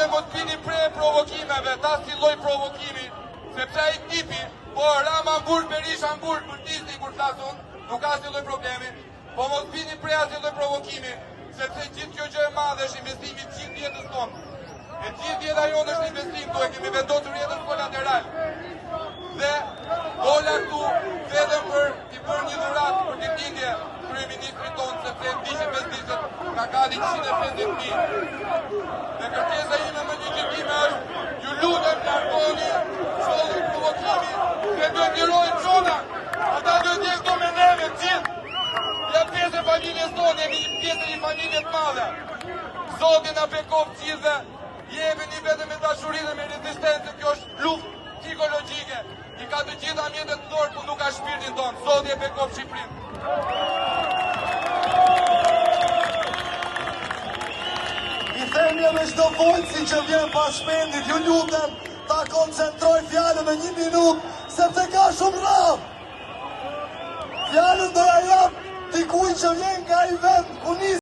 lutem mos pini prej provokimeve, ta si lloj provokimi, sepse ai tipi, po Rama Hamburg, Berisha Hamburg, për Disney kur flasun, nuk ka si lloj problemi, po mos pini prej asnjë lloj provokimi, sepse gjithë kjo gjë e madhe është investimi të gjithë jetës tonë. E gjithë jeta jonë është investim këtu, e kemi vendosur jetën kolateral. Dhe dola këtu vetëm për t'i bërë një dhuratë për ditëlindje kryeministrit tonë, sepse e di që pesdisët ka gati 150.000. Dhe kërkesa ime më një gjykime është, ju lutem largoni çdo lloj provokimi, se duhet lirojnë çona. Ata duhet jenë këto me neve të gjithë. Ja pjesë e familjes tonë, jemi një pjesë e një familje të madhe. Zoti na bekon gjithëve, jepeni vetëm me dashuri dhe me rezistencë, kjo është luftë psikologjike. I ka të gjitha mjetet në dorë, por nuk ka shpirtin tonë. Zoti e bekon Shqipërinë. I themje me çdo folësi që vjen pas shpendit, ju lutem ta koncentroj fjallën me 1 minutë, sepse ka shumë rraf. Fjallën do ja jap dikuj që vjen nga i vend ku nis